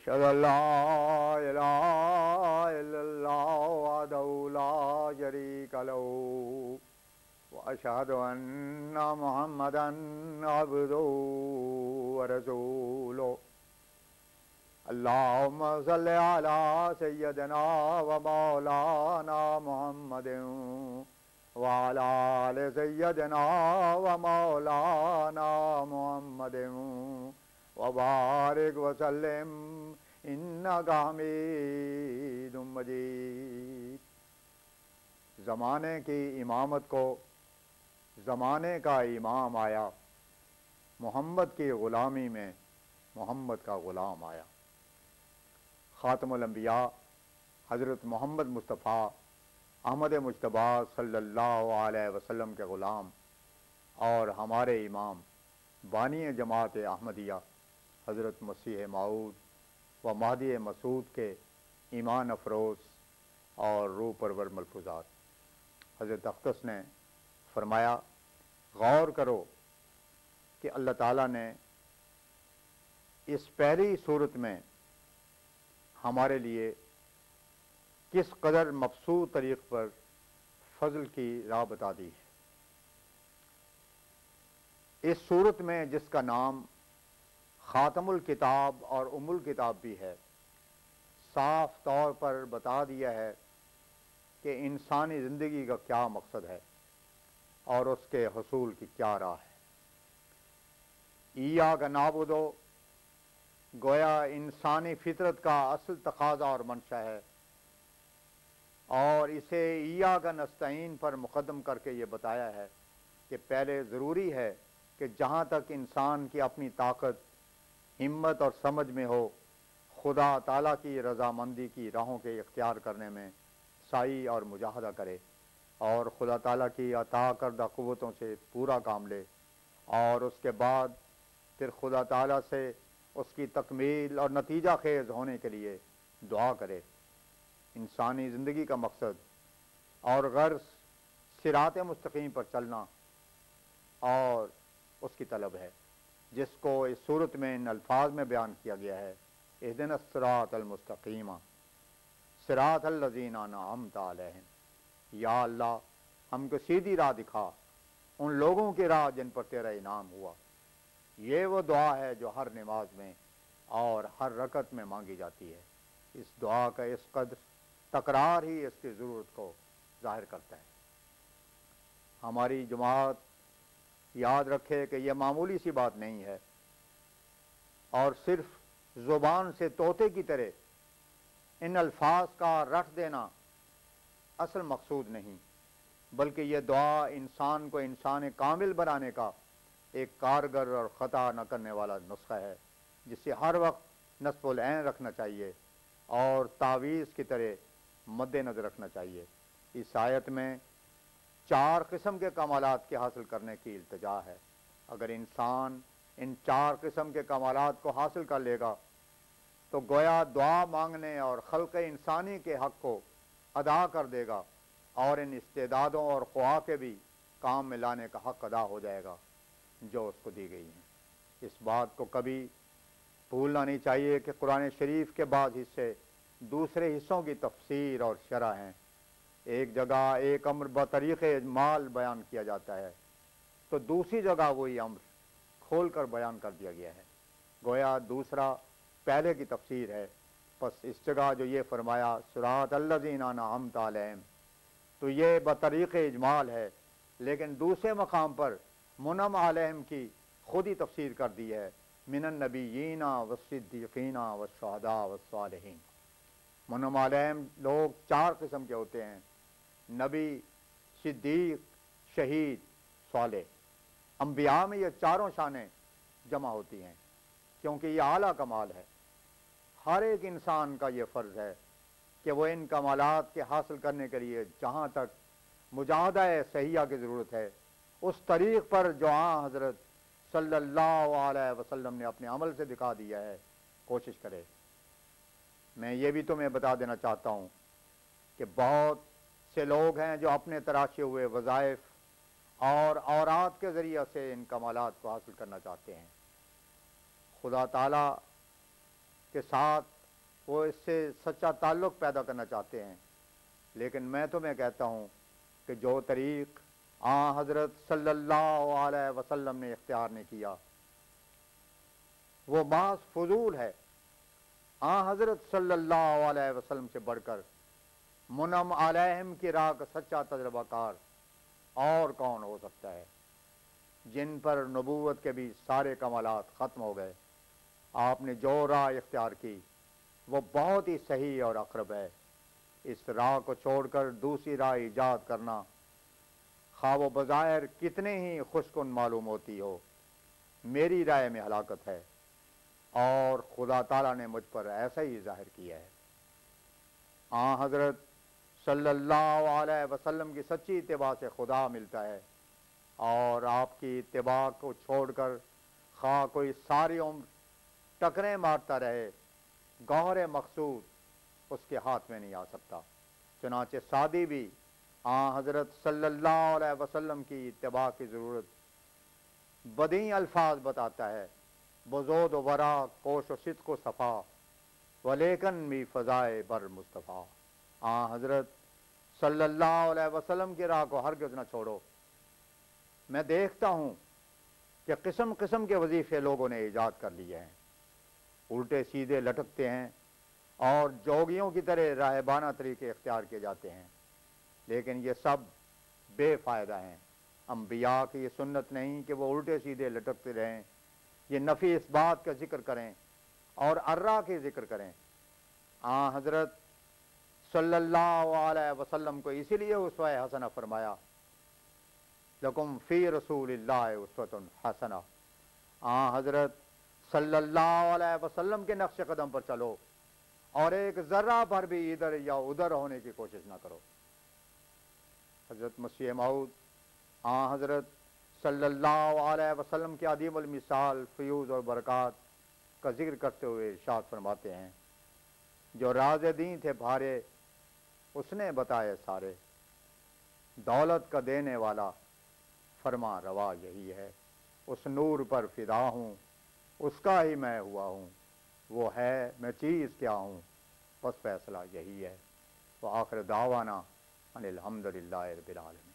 أشهد أن لا إله إلا الله وحده لا شريك له وأشهد أن محمدا عبده ورسوله اللهم صل على سيدنا ومولانا محمد وعلى آل سيدنا ومولانا محمد وبارك وسلم إنك حميد مجيد۔ زمانے کی امامت کو زمانے کا امام آیا، محمد کی غلامی میں محمد کا غلام آیا۔ خاتم الانبیاء حضرت محمد مصطفیٰ احمد مجتبیٰ صلی اللہ علیہ وسلم کے غلام اور ہمارے امام بانی جماعت احمدیہ حضرت مسیح موعود و مہدی مسعود کے ایمان افروز اور روح پرور ملفوظات۔ حضرت اقدس نے فرمایا، غور کرو کہ اللہ تعالیٰ نے اس پہلی صورت میں ہمارے لیے کس قدر مبسوط طریق پر فضل کی راہ بتا دی ہے۔ اس صورت میں جس کا نام خاتم الکتاب اور ام الکتاب بھی ہے، صاف طور پر بتا دیا ہے کہ انسانی زندگی کا کیا مقصد ہے اور اس کے حصول کی کیا راہ ہے۔ ایاک نعبد گویا انسانی فطرت کا اصل تقاضا اور منشا ہے، اور اسے ایاک نستعین پر مقدم کر کے یہ بتایا ہے کہ پہلے ضروری ہے کہ جہاں تک انسان کی اپنی طاقت، ہمت اور سمجھ میں ہو، خدا تعالیٰ کی رضامندی کی راہوں کے اختیار کرنے میں سعی اور مجاہدہ کرے اور خدا تعالیٰ کی عطا کردہ قوتوں سے پورا کام لے، اور اس کے بعد پھر خدا تعالیٰ سے اس کی تکمیل اور نتیجہ خیز ہونے کے لیے دعا کرے۔ انسانی زندگی کا مقصد اور غرض صراط مستقیم پر چلنا اور اس کی طلب ہے، جس کو اس صورت میں ان الفاظ میں بیان کیا گیا ہے، اہدنا الصراط المستقیم صراط الذین انعمت علیہم۔ یا اللہ، ہم کو سیدھی راہ دکھا، ان لوگوں کی راہ جن پر تیرا انعام ہوا۔ یہ وہ دعا ہے جو ہر نماز میں اور ہر رکعت میں مانگی جاتی ہے۔ اس دعا کا اس قدر تکرار ہی اس کی ضرورت کو ظاہر کرتا ہے۔ ہماری جماعت یاد رکھے کہ یہ معمولی سی بات نہیں ہے، اور صرف زبان سے طوطے کی طرح ان الفاظ کا رٹ دینا اصل مقصود نہیں، بلکہ یہ دعا انسان کو انسان کامل بنانے کا ایک کارگر اور خطا نہ کرنے والا نسخہ ہے، جسے ہر وقت نصب العین رکھنا چاہیے اور تعویذ کی طرح مد نظر رکھنا چاہیے۔ اس آیت میں 4 قسم کے کمالات کے حاصل کرنے کی التجا ہے۔ اگر انسان ان 4 قسم کے کمالات کو حاصل کر لے گا تو گویا دعا مانگنے اور خلق انسانی کے حق کو ادا کر دے گا، اور ان استعدادوں اور خواہ کے بھی کام میں لانے کا حق ادا ہو جائے گا جو اس کو دی گئی ہیں۔ اس بات کو کبھی بھولنا نہیں چاہیے کہ قرآن شریف کے بعض حصے دوسرے حصوں کی تفسیر اور شرح ہیں۔ ایک جگہ ایک امر بطریق اجمال بیان کیا جاتا ہے تو دوسری جگہ وہی امر کھول کر بیان کر دیا گیا ہے، گویا دوسرا پہلے کی تفسیر ہے۔ پس اس جگہ جو یہ فرمایا صراط الذین انعمت علیہم، تو یہ بطریق اجمال ہے، لیکن دوسرے مقام پر منعم علیہم کی خود ہی تفسیر کر دی ہے، من النبیین والصدیقین والشہداء والصالحین۔ منعم علیہم لوگ 4 قسم کے ہوتے ہیں، نبی، صدیق، شہید، صالح۔ انبیاء میں یہ 4 شانیں جمع ہوتی ہیں کیونکہ یہ اعلیٰ کمال ہے۔ ہر ایک انسان کا یہ فرض ہے کہ وہ ان کمالات کے حاصل کرنے کے لیے جہاں تک مجاہدہ صحیحہ کی ضرورت ہے، اس طریق پر جو حضرت صلی اللہ علیہ وسلم نے اپنے عمل سے دکھا دیا ہے کوشش کرے۔ میں یہ بھی تمہیں بتا دینا چاہتا ہوں کہ بہت سے لوگ ہیں جو اپنے تراشے ہوئے وظائف اور اورات کے ذریعہ سے ان کمالات کو حاصل کرنا چاہتے ہیں۔ خدا تعالیٰ کے ساتھ وہ اس سے سچا تعلق پیدا کرنا چاہتے ہیں، لیکن میں تمہیں کہتا ہوں کہ جو طریق حضرت صلی اللہ علیہ وسلم نے اختیار نہیں کیا وہ محض فضول ہے۔ حضرت صلی اللہ علیہ وسلم سے بڑھ کر منعم علیہم کی راہ کا سچا تجربہ کار اور کون ہو سکتا ہے، جن پر نبوت کے بھی سارے کمالات ختم ہو گئے۔ آپ نے جو راہ اختیار کی وہ بہت ہی صحیح اور اقرب ہے۔ اس راہ کو چھوڑ کر دوسری راہ ایجاد کرنا، خواہ وہ بظاہر کتنے ہی خوش کن معلوم ہوتی ہو، میری رائے میں ہلاکت ہے، اور خدا تعالیٰ نے مجھ پر ایسا ہی ظاہر کیا ہے۔ حضرت صلی اللہ علیہ وسلم کی سچی اتباع سے خدا ملتا ہے، اور آپ کی اتباع کو چھوڑ کر خواہ کوئی ساری عمر ٹکریں مارتا رہے، گوہر مقصود اس کے ہاتھ میں نہیں آ سکتا۔ چنانچہ سعدی بھی حضرت صلی اللہ علیہ وسلم کی اتباع کی ضرورت بدیع الفاظ بتاتا ہے، بزود و ورا، کوش و صدق و صفا، ولیکن بھی فضائے بر مصطفیٰ۔ حضرت صلی اللہ علیہ وسلم کی راہ کو ہرگز نہ چھوڑو۔ میں دیکھتا ہوں کہ قسم قسم کے وظیفے لوگوں نے ایجاد کر لیے ہیں، الٹے سیدھے لٹکتے ہیں اور جوگیوں کی طرح راہبانہ طریقے اختیار کیے جاتے ہیں، لیکن یہ سب بے فائدہ ہیں۔ انبیاء کی یہ سنت نہیں کہ وہ الٹے سیدھے لٹکتے رہیں، یہ نفی اس بات کا ذکر کریں اور ارّا کے ذکر کریں۔ حضرت صلی اللہ علیہ وسلم کو اسی لیے اسوہ حسنہ فرمایا، لکم فی رسول اللہ اسوۃ حسنہ۔ حضرت صلی اللہ علیہ وسلم کے نقش قدم پر چلو اور ایک ذرہ پر بھی ادھر یا ادھر ہونے کی کوشش نہ کرو۔ حضرت مسیح موعود حضرت صلی اللہ علیہ وسلم کے عظیم المثال فیوز اور برکات کا ذکر کرتے ہوئے ارشاد فرماتے ہیں، جو راز دین تھے بھارے اس نے بتائے سارے، دولت کا دینے والا فرما روا یہی ہے، اس نور پر فدا ہوں، اس کا ہی میں ہوا ہوں، وہ ہے میں چیز کیا ہوں، بس فیصلہ یہی ہے۔ وآخر دعوانا ان الحمدللہ رب العالمین۔